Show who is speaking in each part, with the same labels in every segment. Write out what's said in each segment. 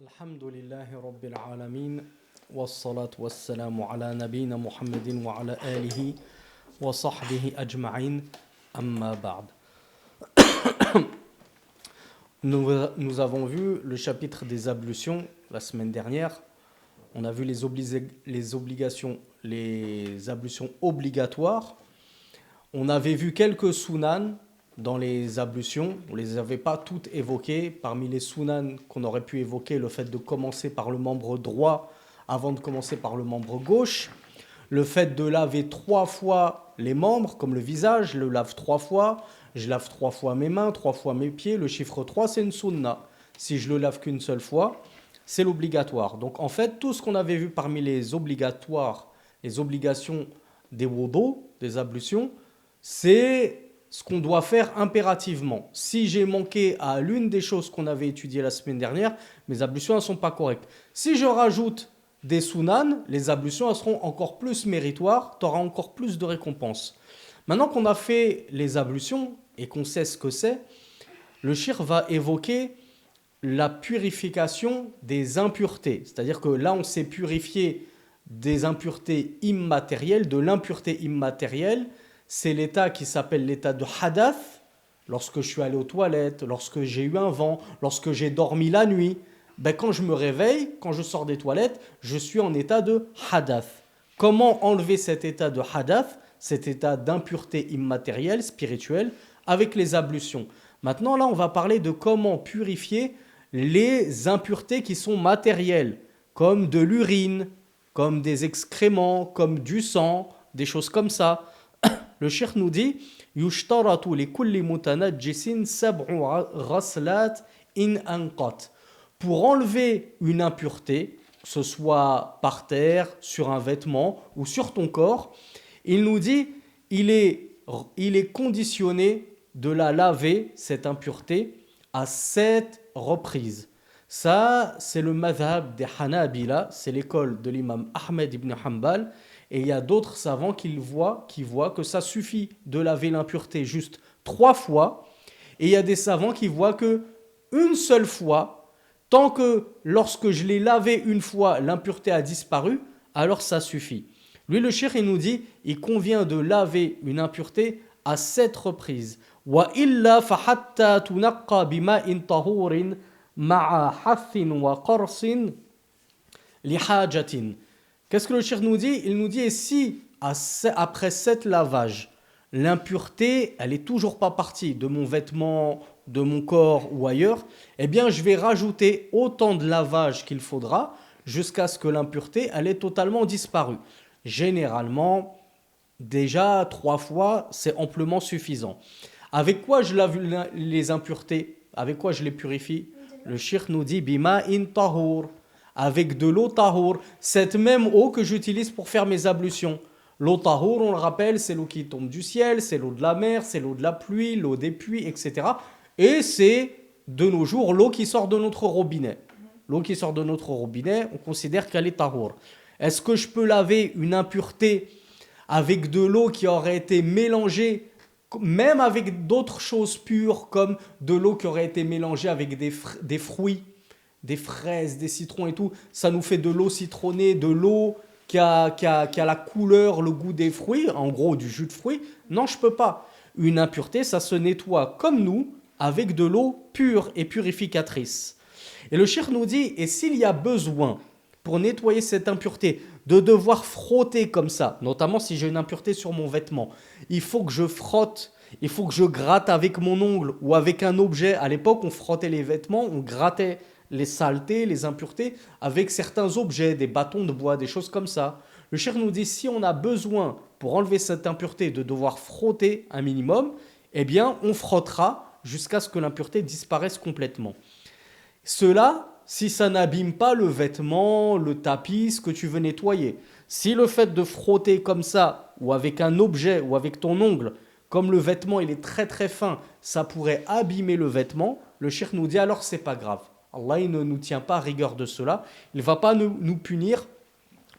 Speaker 1: الحمد لله رب العالمين والصلاة والسلام على نبينا محمد وعلى آله وصحبه أجمعين أما بعد. Nous avons vu le chapitre des ablutions la semaine dernière. On a vu les obligations, les ablutions obligatoires. On avait vu quelques sunan dans les ablutions. On ne les avait pas toutes évoquées. Parmi les sunan qu'on aurait pu évoquer, le fait de commencer par le membre droit avant de commencer par le membre gauche. Le fait de laver 3 fois les membres, comme le visage, je le lave 3 fois. Je lave 3 fois mes mains, 3 fois mes pieds. Le chiffre 3, c'est une sunna. Si je le lave qu'une seule fois, c'est l'obligatoire. Donc en fait, tout ce qu'on avait vu parmi les obligatoires, les obligations des wudu, des ablutions, c'est ce qu'on doit faire impérativement. Si j'ai manqué à l'une des choses qu'on avait étudiées la semaine dernière, mes ablutions ne sont pas correctes. Si je rajoute des sunan, les ablutions elles seront encore plus méritoires, tu auras encore plus de récompenses. Maintenant qu'on a fait les ablutions et qu'on sait ce que c'est, le shir va évoquer la purification des impuretés. C'est-à-dire que là, on s'est purifié des impuretés immatérielles, de l'impureté immatérielle. C'est l'état qui s'appelle l'état de hadath. Lorsque je suis allé aux toilettes, lorsque j'ai eu un vent, lorsque j'ai dormi la nuit, quand je me réveille, quand je sors des toilettes, je suis en état de hadath. Comment enlever cet état de hadath, cet état d'impureté immatérielle, spirituelle, avec les ablutions? Maintenant, là, on va parler de comment purifier les impuretés qui sont matérielles, comme de l'urine, comme des excréments, comme du sang, des choses comme ça. Le cheikh nous dit yushtaratu li kulli mutanajjisin sab'u ghaslat in anqat. Pour enlever une impureté, que ce soit par terre, sur un vêtement ou sur ton corps, il nous dit il est conditionné de la laver, cette impureté, à 7 reprises. Ça, c'est le madhab des Hanabila, c'est l'école de l'imam Ahmed ibn Hanbal. Et il y a d'autres savants qui voient que ça suffit de laver l'impureté juste 3 fois. Et il y a des savants qui voient que une seule fois, tant que lorsque je l'ai lavé une fois, l'impureté a disparu, alors ça suffit. Lui, le cheikh, il nous dit, il convient de laver une impureté à 7 reprises. Wa illa fahatta tunaqqa bima'in tahurin ma'a hathin wa qarsin li hajatin. Qu'est-ce que le cheikh nous dit? Il nous dit, et si après 7 lavages, l'impureté, elle n'est toujours pas partie de mon vêtement, de mon corps ou ailleurs, eh bien je vais rajouter autant de lavage qu'il faudra jusqu'à ce que l'impureté, elle ait totalement disparu. Généralement, déjà 3 fois, c'est amplement suffisant. Avec quoi je lave les impuretés? Avec quoi je les purifie? Le cheikh nous dit, bima in tahur, avec de l'eau tahour, cette même eau que j'utilise pour faire mes ablutions. L'eau tahour, on le rappelle, c'est l'eau qui tombe du ciel, c'est l'eau de la mer, c'est l'eau de la pluie, l'eau des puits, etc. Et c'est, de nos jours, l'eau qui sort de notre robinet. L'eau qui sort de notre robinet, on considère qu'elle est tahour. Est-ce que je peux laver une impureté avec de l'eau qui aurait été mélangée, même avec d'autres choses pures, comme de l'eau qui aurait été mélangée avec des fruits, des fraises, des citrons et tout, ça nous fait de l'eau citronnée, de l'eau qui a la couleur, le goût des fruits, en gros du jus de fruits. Non, je peux pas. Une impureté, ça se nettoie comme nous, avec de l'eau pure et purificatrice. Et le cheikh nous dit, et s'il y a besoin, pour nettoyer cette impureté, de devoir frotter comme ça, notamment si j'ai une impureté sur mon vêtement, il faut que je frotte, il faut que je gratte avec mon ongle ou avec un objet. À l'époque, on frottait les vêtements, on grattait les saletés, les impuretés, avec certains objets, des bâtons de bois, des choses comme ça. Le cheikh nous dit, si on a besoin, pour enlever cette impureté, de devoir frotter un minimum, eh bien, on frottera jusqu'à ce que l'impureté disparaisse complètement. Cela, si ça n'abîme pas le vêtement, le tapis, ce que tu veux nettoyer. Si le fait de frotter comme ça, ou avec un objet, ou avec ton ongle, comme le vêtement il est très très fin, ça pourrait abîmer le vêtement, le cheikh nous dit alors c'est pas grave. Allah il ne nous tient pas à rigueur de cela. Il ne va pas nous punir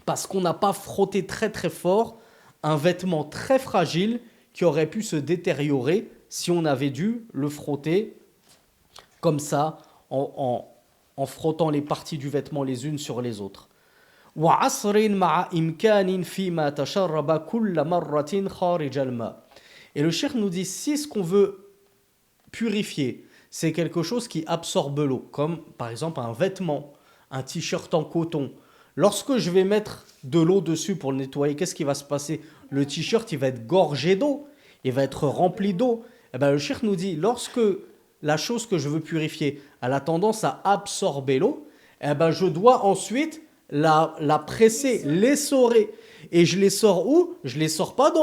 Speaker 1: parce qu'on n'a pas frotté très très fort un vêtement très fragile qui aurait pu se détériorer si on avait dû le frotter comme ça en frottant les parties du vêtement les unes sur les autres. وعصر مع إمكان فيما تشرب كل مرة خارج الماء. Et le cheikh nous dit, si ce qu'on veut purifier, c'est quelque chose qui absorbe l'eau, comme par exemple un vêtement, un t-shirt en coton. Lorsque je vais mettre de l'eau dessus pour le nettoyer, qu'est-ce qui va se passer? Le t-shirt, il va être gorgé d'eau, il va être rempli d'eau. Et bien, le cheikh nous dit, lorsque la chose que je veux purifier, elle a tendance à absorber l'eau, eh ben, je dois ensuite la presser, l'essorer. Et je l'essore où? Je l'essore pas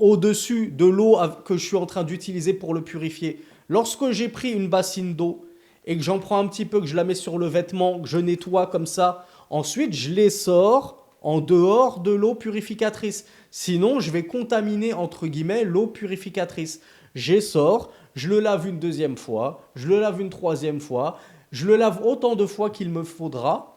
Speaker 1: au-dessus de l'eau que je suis en train d'utiliser pour le purifier. Lorsque j'ai pris une bassine d'eau et que j'en prends un petit peu, que je la mets sur le vêtement, que je nettoie comme ça, ensuite je l'essore en dehors de l'eau purificatrice. Sinon, je vais contaminer, entre guillemets, l'eau purificatrice. J'essore, je le lave une deuxième fois, je le lave une troisième fois, je le lave autant de fois qu'il me faudra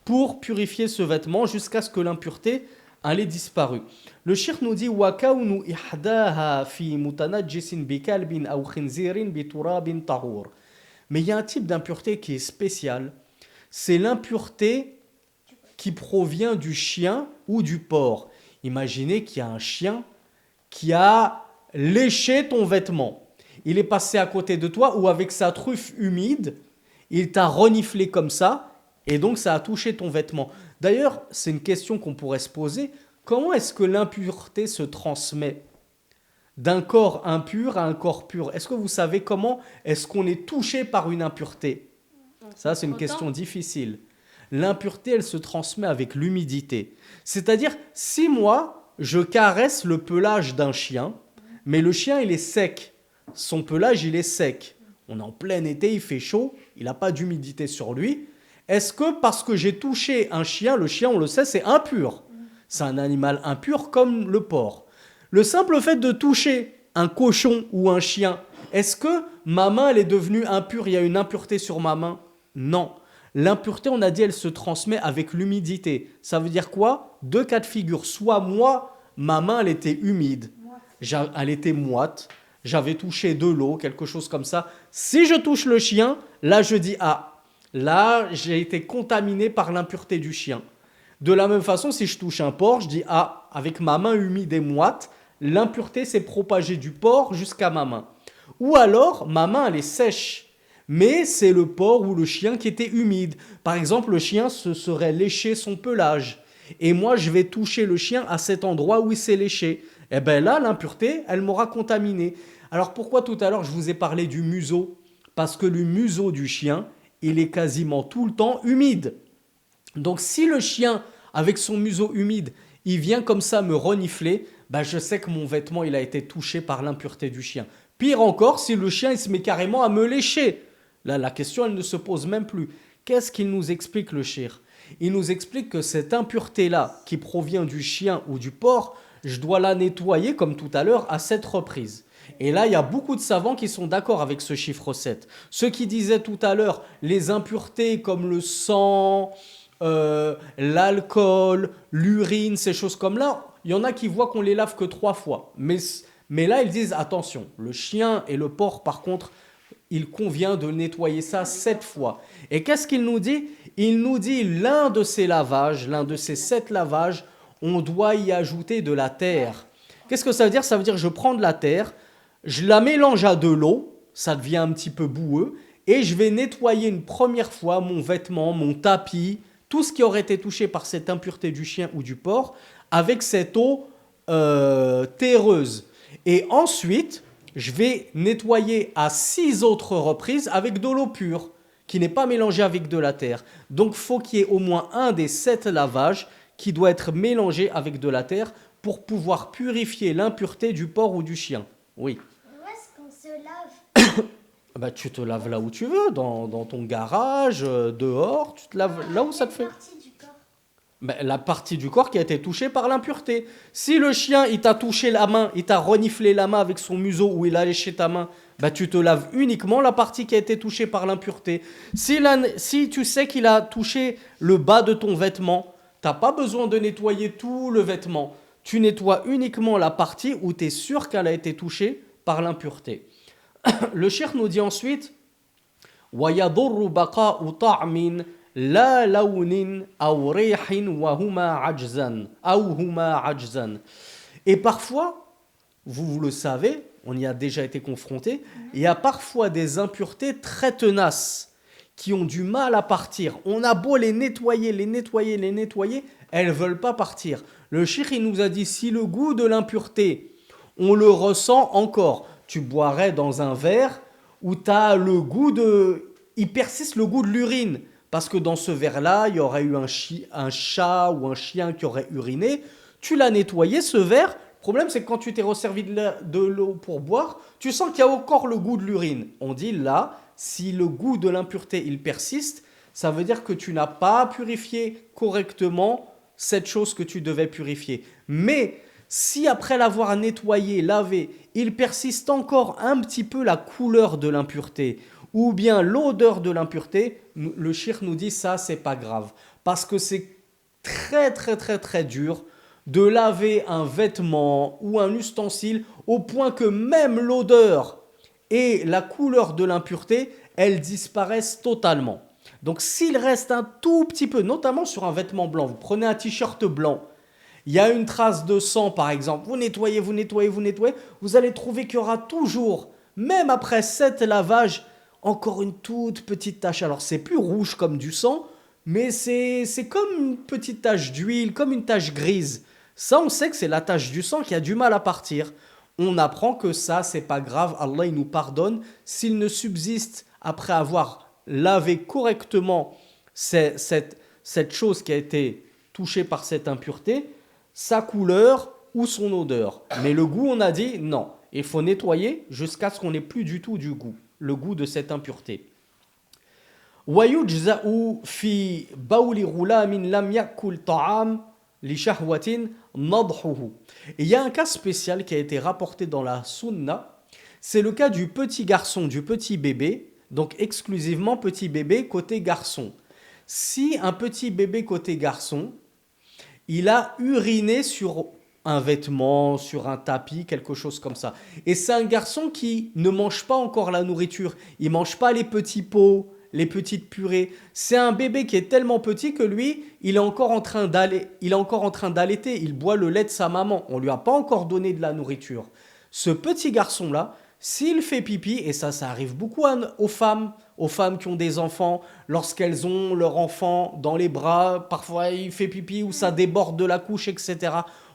Speaker 1: pour purifier ce vêtement jusqu'à ce que l'impureté ait disparu. Le cheikh nous dit وَكَوْنُ إِحْدَاهَا فِي مُتَنَجِّسٍ بِكَلْبٍ أَوْ خِنْزِيرٍ بِتُرَابٍ طَهُورٍ. Mais il y a un type d'impureté qui est spécial. C'est l'impureté qui provient du chien ou du porc. Imaginez qu'il y a un chien qui a léché ton vêtement. Il est passé à côté de toi ou avec sa truffe humide, il t'a reniflé comme ça et donc ça a touché ton vêtement. D'ailleurs, c'est une question qu'on pourrait se poser. Comment est-ce que l'impureté se transmet d'un corps impur à un corps pur? Est-ce que vous savez comment est-ce qu'on est touché par une impureté? Ça, c'est une question difficile. L'impureté, elle se transmet avec l'humidité. C'est-à-dire, si moi, je caresse le pelage d'un chien, mais le chien, il est sec. Son pelage, il est sec. On est en plein été, il fait chaud, il n'a pas d'humidité sur lui. Est-ce que parce que j'ai touché un chien, le chien, on le sait, c'est impur. C'est un animal impur comme le porc. Le simple fait de toucher un cochon ou un chien, est-ce que ma main, elle est devenue impure, il y a une impureté sur ma main? Non. L'impureté, on a dit, elle se transmet avec l'humidité. Ça veut dire quoi? Deux cas de figure. Soit moi, ma main, elle était humide, elle était moite, j'avais touché de l'eau, quelque chose comme ça. Si je touche le chien, là, je dis, ah, là, j'ai été contaminé par l'impureté du chien. De la même façon, si je touche un porc, je dis, ah, avec ma main humide et moite, l'impureté s'est propagée du porc jusqu'à ma main. Ou alors, ma main, elle est sèche, mais c'est le porc ou le chien qui était humide. Par exemple, le chien se serait léché son pelage. Et moi, je vais toucher le chien à cet endroit où il s'est léché. Et bien là, l'impureté, elle m'aura contaminé. Alors pourquoi tout à l'heure, je vous ai parlé du museau? Parce que le museau du chien, il est quasiment tout le temps humide. Donc si le chien, avec son museau humide, il vient comme ça me renifler, ben je sais que mon vêtement, il a été touché par l'impureté du chien. Pire encore, si le chien, il se met carrément à me lécher. Là, la question, elle ne se pose même plus. Qu'est-ce qu'il nous explique, le cheikh? Il nous explique que cette impureté-là, qui provient du chien ou du porc, je dois la nettoyer, comme tout à l'heure, à 7 reprises. Et là, il y a beaucoup de savants qui sont d'accord avec ce chiffre 7. Ceux qui disaient tout à l'heure, les impuretés comme le sang, l'alcool, l'urine, ces choses comme là, il y en a qui voient qu'on les lave que 3 fois. Mais là, ils disent, attention, le chien et le porc, par contre, il convient de nettoyer ça 7 fois. Et qu'est-ce qu'il nous dit? Il nous dit, l'un de ces lavages, l'un de ces 7 lavages, on doit y ajouter de la terre. Qu'est-ce que ça veut dire? Ça veut dire que je prends de la terre, je la mélange à de l'eau, ça devient un petit peu boueux, et je vais nettoyer une première fois mon vêtement, mon tapis, tout ce qui aurait été touché par cette impureté du chien ou du porc, avec cette eau terreuse. Et ensuite, je vais nettoyer à 6 autres reprises avec de l'eau pure, qui n'est pas mélangée avec de la terre. Donc, il faut qu'il y ait au moins un des 7 lavages qui doit être mélangé avec de la terre pour pouvoir purifier l'impureté du porc ou du chien. Oui.
Speaker 2: Où est-ce qu'on se lave?
Speaker 1: Bah, tu te laves là où tu veux, dans ton garage, dehors, tu te laves là où ça te fait. Ben, la partie du corps qui a été touchée par l'impureté. Si le chien, il t'a touché la main, il t'a reniflé la main avec son museau ou il a léché ta main, ben, tu te laves uniquement la partie qui a été touchée par l'impureté. Si tu sais qu'il a touché le bas de ton vêtement, tu n'as pas besoin de nettoyer tout le vêtement. Tu nettoies uniquement la partie où tu es sûr qu'elle a été touchée par l'impureté. Le cheikh nous dit ensuite, ويضر بقاء طعم لا لون أو ريح وهما عجزا أو هما عجزا. Et parfois, vous le savez, on y a déjà été confronté, il y a parfois des impuretés très tenaces qui ont du mal à partir. On a beau les nettoyer, elles ne veulent pas partir. Le cheikh il nous a dit, si le goût de l'impureté, on le ressent encore, tu boirais dans un verre où tu as le goût de... Il persiste le goût de l'urine, parce que dans ce verre-là, il y aurait eu un chat ou un chien qui aurait uriné. Tu l'as nettoyé, ce verre. Le problème, c'est que quand tu t'es resservi de l'eau pour boire, tu sens qu'il y a encore le goût de l'urine. On dit là, si le goût de l'impureté, il persiste, ça veut dire que tu n'as pas purifié correctement cette chose que tu devais purifier. Mais si après l'avoir nettoyé, lavé, il persiste encore un petit peu la couleur de l'impureté ou bien l'odeur de l'impureté, le cheikh nous dit ça, c'est pas grave. Parce que c'est très dur de laver un vêtement ou un ustensile au point que même l'odeur et la couleur de l'impureté, elles disparaissent totalement. Donc s'il reste un tout petit peu, notamment sur un vêtement blanc, vous prenez un t-shirt blanc, il y a une trace de sang par exemple, vous nettoyez, vous allez trouver qu'il y aura toujours, même après 7 lavages, encore une toute petite tache. Alors c'est plus rouge comme du sang, mais c'est comme une petite tache d'huile, comme une tache grise. Ça, on sait que c'est la tache du sang qui a du mal à partir. On apprend que ça, c'est pas grave. Allah, il nous pardonne. S'il ne subsiste, après avoir lavé correctement cette chose qui a été touchée par cette impureté, sa couleur ou son odeur. Mais le goût, on a dit non. Il faut nettoyer jusqu'à ce qu'on n'ait plus du tout du goût, le goût de cette impureté. ويجزأ في بول غلام لم يأكل طعام لشهوة نضحه. Il y a un cas spécial qui a été rapporté dans la Sunna, c'est le cas du petit garçon, du petit bébé, donc exclusivement petit bébé côté garçon. Si un petit bébé côté garçon, il a uriné sur un vêtement, sur un tapis, quelque chose comme ça. Et c'est un garçon qui ne mange pas encore la nourriture, il ne mange pas les petits pots, les petites purées. C'est un bébé qui est tellement petit que lui, il est encore en train d'allaiter, il boit le lait de sa maman, on ne lui a pas encore donné de la nourriture. Ce petit garçon-là, s'il fait pipi, et ça arrive beaucoup aux femmes qui ont des enfants, lorsqu'elles ont leur enfant dans les bras, parfois il fait pipi ou ça déborde de la couche, etc.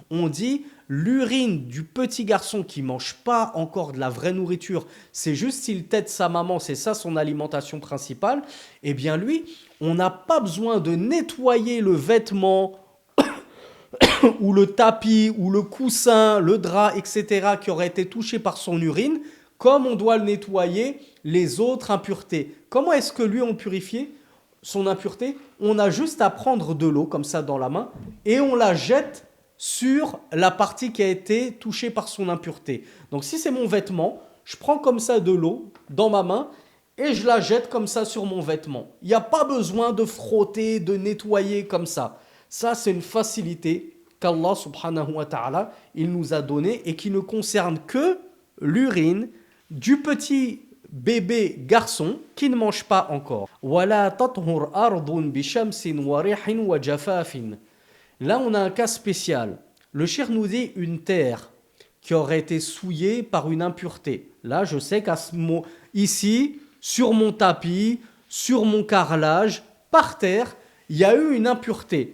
Speaker 1: On dit, l'urine du petit garçon qui ne mange pas encore de la vraie nourriture, c'est juste s'il tète sa maman, c'est ça son alimentation principale, eh bien lui, on n'a pas besoin de nettoyer le vêtement ou le tapis ou le coussin, le drap, etc. qui aurait été touché par son urine, comme on doit le nettoyer les autres impuretés. Comment est-ce que lui on purifie son impureté? On a juste à prendre de l'eau comme ça dans la main et on la jette sur la partie qui a été touchée par son impureté. Donc si c'est mon vêtement, je prends comme ça de l'eau dans ma main et je la jette comme ça sur mon vêtement. Il n'y a pas besoin de frotter, de nettoyer comme ça. Ça, c'est une facilité qu'Allah subhanahu wa ta'ala, il nous a donnée et qui ne concerne que l'urine du petit bébé garçon qui ne mange pas encore. وَلَا تَطْهُرْ أَرْضٌ بِشَمْسٍ وَرِحٍ وَجَفَافٍ. Là, on a un cas spécial. Le cheikh nous dit une terre qui aurait été souillée par une impureté. Là, je sais ici, sur mon tapis, sur mon carrelage, par terre, il y a eu une impureté.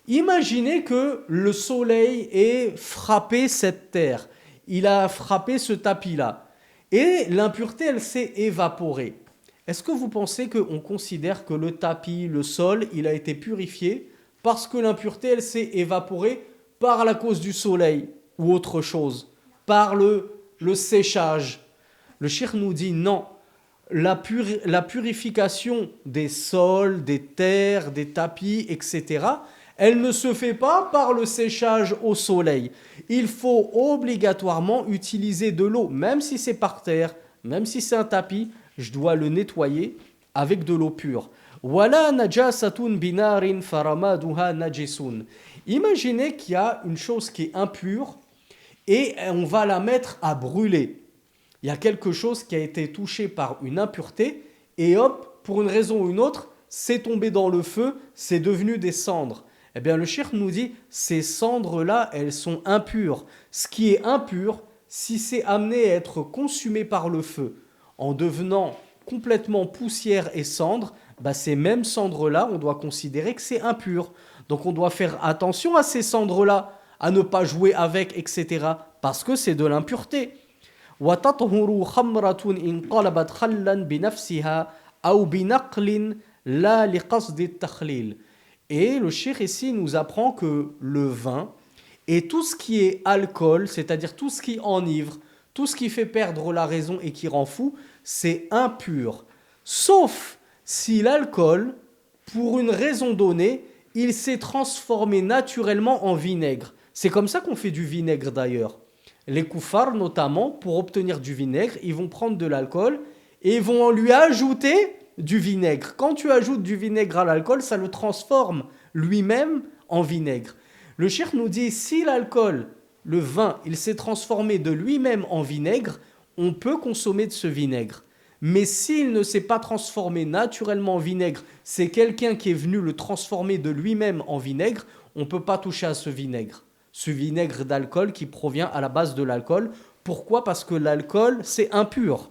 Speaker 1: Imaginez que le soleil ait frappé cette terre. Il a frappé ce tapis-là. Et l'impureté, elle s'est évaporée. Est-ce que vous pensez qu'on considère que le tapis, le sol, il a été purifié parce que l'impureté, elle s'est évaporée par la cause du soleil ou autre chose, par le séchage? Le cheikh nous dit non. La purification des sols, des terres, des tapis, etc., elle ne se fait pas par le séchage au soleil. Il faut obligatoirement utiliser de l'eau, même si c'est par terre, même si c'est un tapis, je dois le nettoyer avec de l'eau pure. Wala najasatun binarin faramaduha najisun. Imaginez qu'il y a une chose qui est impure et on va la mettre à brûler. Il y a quelque chose qui a été touché par une impureté et hop, pour une raison ou une autre, c'est tombé dans le feu, c'est devenu des cendres. Eh bien, le cheikh nous dit, ces cendres-là, elles sont impures. Ce qui est impur, si c'est amené à être consumé par le feu, en devenant complètement poussière et cendre, bah ces mêmes cendres-là, on doit considérer que c'est impur. Donc on doit faire attention à ces cendres-là, à ne pas jouer avec, etc. Parce que c'est de l'impureté. وَتَطْهُرُ خَمْرَةٌ إِنْ قَلَبَتْ خَلًّا بِنَفْسِهَا أَوْ بِنَقْلٍ لَا لِقَصْدِ التَّخْلِيلِ. Et le cheikh ici nous apprend que le vin et tout ce qui est alcool, c'est-à-dire tout ce qui enivre, tout ce qui fait perdre la raison et qui rend fou, c'est impur. Sauf si l'alcool, pour une raison donnée, il s'est transformé naturellement en vinaigre. C'est comme ça qu'on fait du vinaigre d'ailleurs. Les koufars notamment, pour obtenir du vinaigre, ils vont prendre de l'alcool et ils vont lui ajouter du vinaigre. Quand tu ajoutes du vinaigre à l'alcool, ça le transforme lui-même en vinaigre. Le cheikh nous dit, si l'alcool, le vin, il s'est transformé de lui-même en vinaigre, on peut consommer de ce vinaigre. Mais s'il ne s'est pas transformé naturellement en vinaigre, c'est quelqu'un qui est venu le transformer de lui-même en vinaigre, on ne peut pas toucher à ce vinaigre d'alcool qui provient à la base de l'alcool. Pourquoi ? Parce que l'alcool, c'est impur.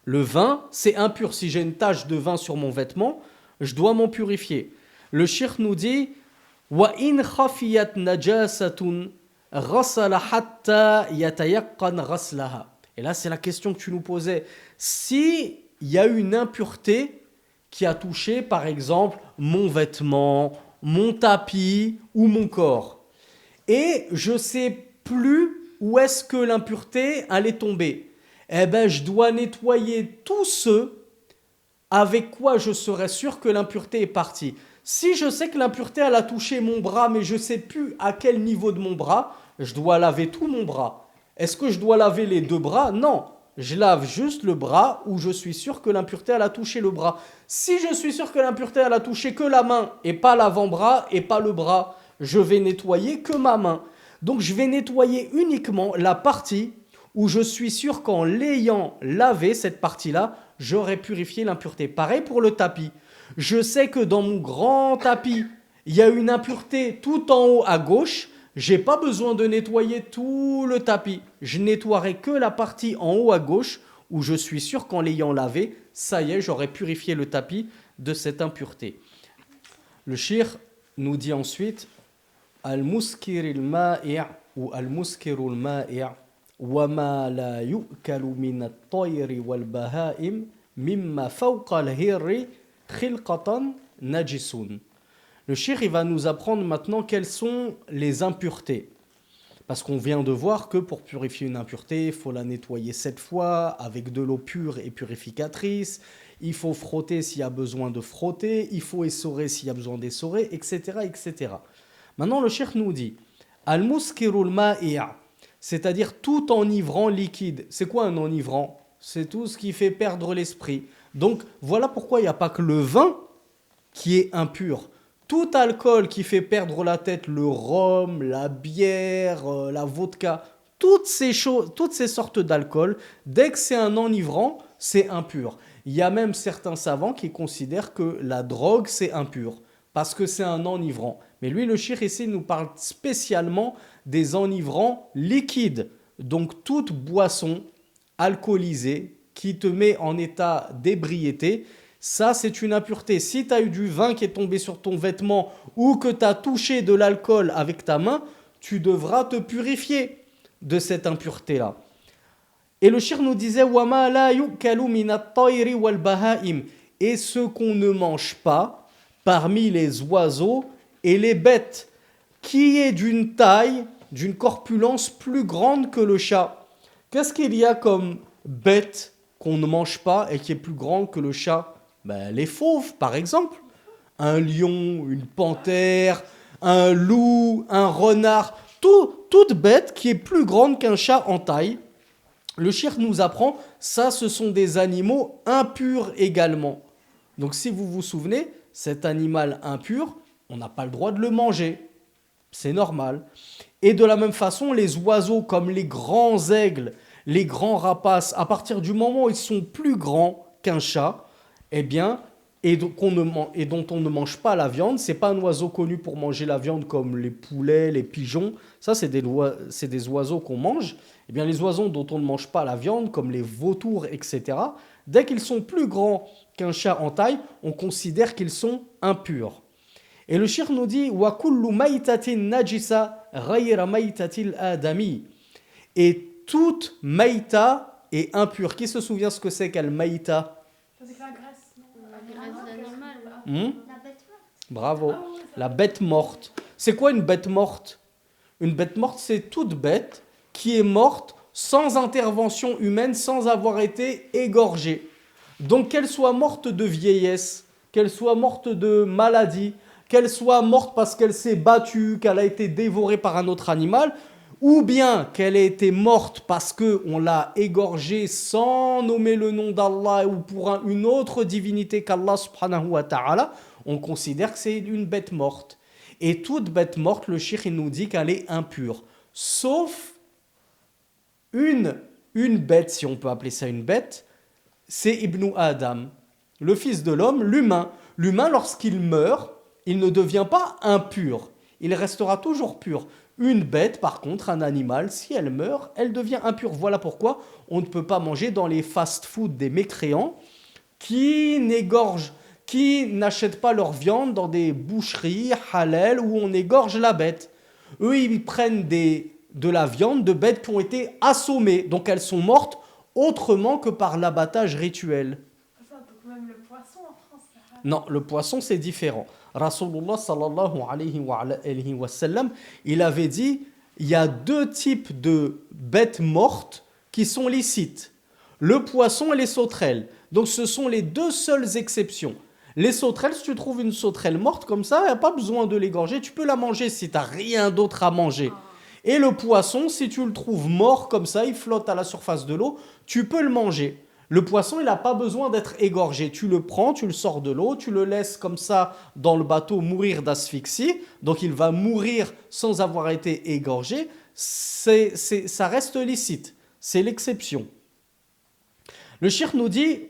Speaker 1: Le vin, c'est impur. Si j'ai une tache de vin sur mon vêtement, je dois m'en purifier. Le cheikh nous dit وَإِنْ خَفِيَتْ نَجَاسَةٌ غَسَلَ حَتَّى يَتَيَقَّنْ غَسْلَهَا. Et là, c'est la question que tu nous posais. Si il y a une impureté qui a touché, par exemple, mon vêtement, mon tapis ou mon corps, et je ne sais plus où est-ce que l'impureté allait tomber, eh bien, je dois nettoyer tous ceux avec quoi je serais sûr que l'impureté est partie. Si je sais que l'impureté elle a touché mon bras, mais je ne sais plus à quel niveau de mon bras, je dois laver tout mon bras. Est-ce que je dois laver les deux bras ? Non, je lave juste le bras où je suis sûr que l'impureté elle a touché le bras. Si je suis sûr que l'impureté elle a touché que la main et pas l'avant-bras et pas le bras, je vais nettoyer que ma main. Donc je vais nettoyer uniquement la partie où je suis sûr qu'en l'ayant lavé, cette partie-là, j'aurais purifié l'impureté. Pareil pour le tapis. Je sais que dans mon grand tapis, il y a une impureté tout en haut à gauche. Je n'ai pas besoin de nettoyer tout le tapis. Je nettoierai que la partie en haut à gauche où je suis sûr qu'en l'ayant lavé, ça y est, j'aurais purifié le tapis de cette impureté. Le shir nous dit ensuite Al-muskir al-ma'i' ou al-muskir al-ma'i' وما لا يؤكل من الطير والبهائم مما فوق الهر خلقة نجس. Le cheikh il va nous apprendre maintenant quelles sont les impuretés. Parce qu'on vient de voir que pour purifier une impureté, il faut la nettoyer 7 fois avec de l'eau pure et purificatrice. Il faut frotter s'il y a besoin de frotter. Il faut essorer s'il y a besoin d'essorer, etc., etc. Maintenant, le cheikh nous dit Al-muskirul ma'i'a, c'est-à-dire tout enivrant liquide. C'est quoi un enivrant ? C'est tout ce qui fait perdre l'esprit. Donc, voilà pourquoi il n'y a pas que le vin qui est impur. Tout alcool qui fait perdre la tête, le rhum, la bière, la vodka, toutes ces choses, toutes ces sortes d'alcool, dès que c'est un enivrant, c'est impur. Il y a même certains savants qui considèrent que la drogue, c'est impur, parce que c'est un enivrant. Mais lui, le cheikh ici, nous parle spécialement des enivrants liquides. Donc, toute boisson alcoolisée qui te met en état d'ébriété, ça, c'est une impureté. Si tu as eu du vin qui est tombé sur ton vêtement ou que tu as touché de l'alcool avec ta main, tu devras te purifier de cette impureté-là. Et le cheikh nous disait وَمَا لَا يُؤْكَلُ مِنَ الطَّيْرِ وَالْبَهَائِمِ, et ce qu'on ne mange pas parmi les oiseaux et les bêtes, qui est d'une taille, d'une corpulence plus grande que le chat. Qu'est-ce qu'il y a comme bête qu'on ne mange pas et qui est plus grande que le chat ? Ben, les fauves, par exemple. Un lion, une panthère, un loup, un renard, toute bête qui est plus grande qu'un chat en taille. Le cheikh nous apprend, ça, ce sont des animaux impurs également. Donc, si vous vous souvenez, cet animal impur, on n'a pas le droit de le manger. C'est normal. Et de la même façon, les oiseaux comme les grands aigles, les grands rapaces, à partir du moment où ils sont plus grands qu'un chat, eh bien, et dont on ne mange pas la viande, c'est pas un oiseau connu pour manger la viande comme les poulets, les pigeons, ça c'est des oiseaux qu'on mange, eh bien les oiseaux dont on ne mange pas la viande, comme les vautours, etc., dès qu'ils sont plus grands qu'un chat en taille, on considère qu'ils sont impurs. Et le shir nous dit wa kullu maytatin najisa ghayra maytatil adami. Et toute maïta est impure. Qui se souvient ce que c'est qu'elle maïta?
Speaker 3: C'est la graisse, non?
Speaker 4: La graisse d'animal.
Speaker 2: La bête morte.
Speaker 1: Bravo. La bête morte. C'est quoi une bête morte? Une bête morte, c'est toute bête qui est morte sans intervention humaine, sans avoir été égorgée. Donc qu'elle soit morte de vieillesse, qu'elle soit morte de maladie, qu'elle soit morte parce qu'elle s'est battue, qu'elle a été dévorée par un autre animal, ou bien qu'elle ait été morte parce qu'on l'a égorgée sans nommer le nom d'Allah ou pour une autre divinité qu'Allah subhanahu wa ta'ala, on considère que c'est une bête morte. Et toute bête morte, le cheikh il nous dit qu'elle est impure. Sauf une bête, si on peut appeler ça une bête, c'est Ibn Adam, le fils de l'homme, l'humain. L'humain, lorsqu'il meurt, il ne devient pas impur. Il restera toujours pur. Une bête, par contre, un animal, si elle meurt, elle devient impure. Voilà pourquoi on ne peut pas manger dans les fast-food des mécréants qui n'achètent pas leur viande dans des boucheries halal où on égorge la bête. Eux, ils prennent de la viande de bêtes qui ont été assommées. Donc elles sont mortes autrement que par l'abattage rituel.
Speaker 3: Donc même le poisson en France,
Speaker 1: Non, le poisson, c'est différent. Rasulullah sallallahu alayhi wa sallam, il avait dit, il y a deux types de bêtes mortes qui sont licites. Le poisson et les sauterelles. Donc ce sont les deux seules exceptions. Les sauterelles, si tu trouves une sauterelle morte comme ça, il n'y a pas besoin de l'égorger, tu peux la manger si tu n'as rien d'autre à manger. Et le poisson, si tu le trouves mort comme ça, il flotte à la surface de l'eau, tu peux le manger. Le poisson, il n'a pas besoin d'être égorgé. Tu le prends, tu le sors de l'eau, tu le laisses comme ça dans le bateau mourir d'asphyxie. Donc il va mourir sans avoir été égorgé. Ça reste licite. C'est l'exception. Le cheikh nous dit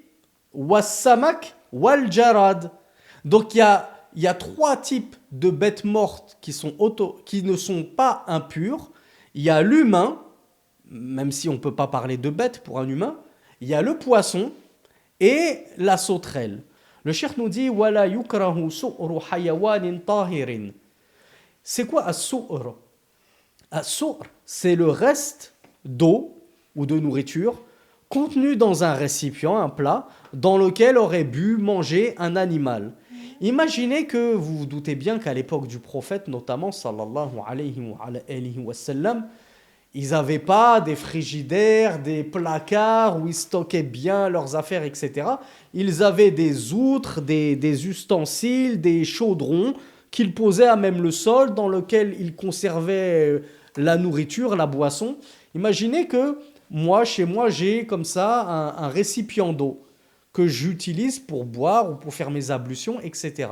Speaker 1: wassamak wal jarad. Donc il y a trois types de bêtes mortes qui ne sont pas impures. Il y a l'humain, même si on ne peut pas parler de bête pour un humain. Il y a le poisson et la sauterelle. Le cheikh nous dit wala yukrahu su'ru hayawanin tahirin. C'est quoi as-su'r? As-su'r, c'est le reste d'eau ou de nourriture contenu dans un récipient, un plat, dans lequel aurait bu manger un animal. Imaginez que vous vous doutez bien qu'à l'époque du prophète, notamment sallallahu alayhi wa sallam, ils n'avaient pas des frigidaires, des placards où ils stockaient bien leurs affaires, etc. Ils avaient des outres, des ustensiles, des chaudrons qu'ils posaient à même le sol dans lequel ils conservaient la nourriture, la boisson. Imaginez que chez moi, j'ai comme ça un récipient d'eau que j'utilise pour boire ou pour faire mes ablutions, etc.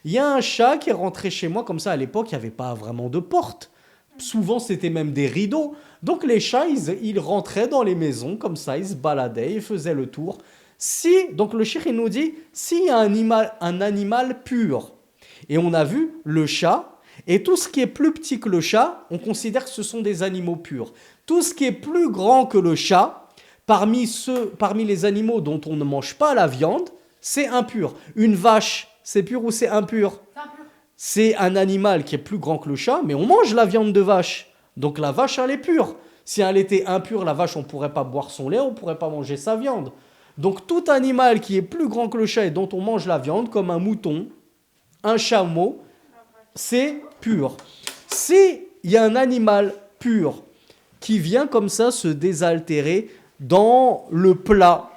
Speaker 1: Il y a un chat qui est rentré chez moi comme ça. À l'époque, il n'y avait pas vraiment de porte. Souvent, c'était même des rideaux. Donc, les chats, ils rentraient dans les maisons comme ça, ils se baladaient, ils faisaient le tour. Donc le cheikh nous dit, s'il y a un animal pur, et on a vu le chat, et tout ce qui est plus petit que le chat, on considère que ce sont des animaux purs. Tout ce qui est plus grand que le chat, parmi les animaux dont on ne mange pas la viande, c'est impur. Une vache, c'est pur ou c'est impur? C'est un animal qui est plus grand que le chat, mais on mange la viande de vache. Donc la vache, elle est pure. Si elle était impure, la vache, on ne pourrait pas boire son lait, on ne pourrait pas manger sa viande. Donc tout animal qui est plus grand que le chat et dont on mange la viande, comme un mouton, un chameau, c'est pur. S'il y a un animal pur qui vient comme ça se désaltérer dans le plat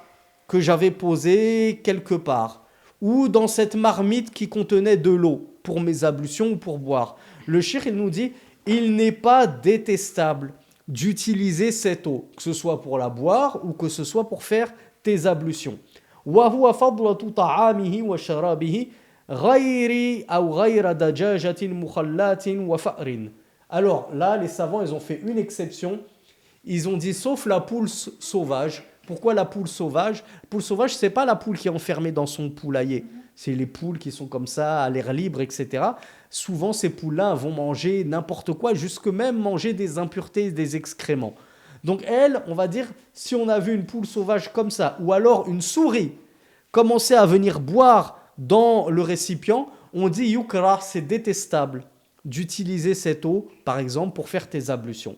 Speaker 1: que j'avais posé quelque part, ou dans cette marmite qui contenait de l'eau pour mes ablutions ou pour boire, le cheikh il nous dit, il n'est pas détestable d'utiliser cette eau, que ce soit pour la boire ou que ce soit pour faire tes ablutions. وَهُوَ فَضْلَةُ طَعَامِهِ وَشَرَابِهِ غَيْرِ أَوْ غَيْرَ دَجَاجَةٍ مُخَلَّاتٍ وَفَأْرٍ. Alors là, les savants, ils ont fait une exception. Ils ont dit, sauf la poule sauvage, Pourquoi la poule sauvage? La poule sauvage, c'est pas la poule qui est enfermée dans son poulailler. C'est les poules qui sont comme ça, à l'air libre, etc. Souvent, ces poules-là vont manger n'importe quoi, jusque même manger des impuretés, des excréments. Donc elle, on va dire, si on a vu une poule sauvage comme ça, ou alors une souris commencer à venir boire dans le récipient, on dit yukra, c'est détestable d'utiliser cette eau, par exemple, pour faire tes ablutions.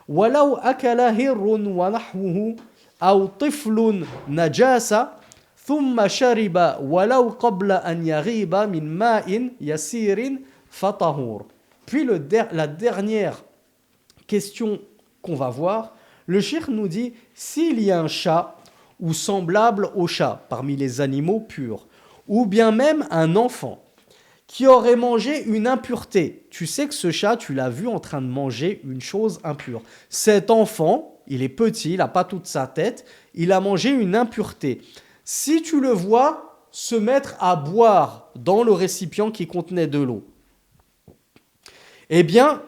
Speaker 1: Walau akala hirrun wa nahwuhu aw tiflun najasa thumma shariba walau qabla an yaghiba min ma'in yasirin fatahur. Puis la dernière question qu'on va voir, le cheikh nous dit, s'il y a un chat ou semblable au chat parmi les animaux purs, ou bien même un enfant qui aurait mangé une impureté. Tu sais que ce chat, tu l'as vu en train de manger une chose impure. Cet enfant, il est petit, il n'a pas toute sa tête, il a mangé une impureté. Si tu le vois se mettre à boire dans le récipient qui contenait de l'eau, eh bien,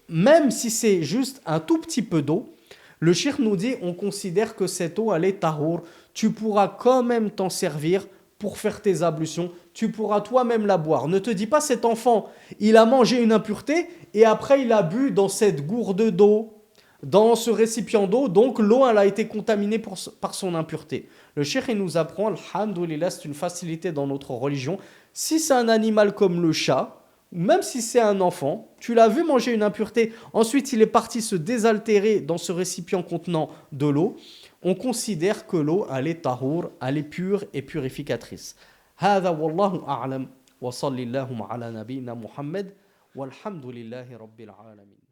Speaker 1: même si c'est juste un tout petit peu d'eau, le cheikh nous dit, on considère que cette eau, elle est tahour. Tu pourras quand même t'en servir pour faire tes ablutions. Tu pourras toi-même la boire. Ne te dis pas, cet enfant, il a mangé une impureté et après il a bu dans cette gourde d'eau, dans ce récipient d'eau. Donc l'eau, elle a été contaminée par son impureté. Le cheikh, il nous apprend, alhamdoulilah, c'est une facilité dans notre religion. Si c'est un animal comme le chat, ou même si c'est un enfant, tu l'as vu manger une impureté, ensuite il est parti se désaltérer dans ce récipient contenant de l'eau, on considère que l'eau, elle est tahour, elle est pure et purificatrice. هذا والله أعلم وصلى اللهم على نبينا محمد والحمد لله رب العالمين.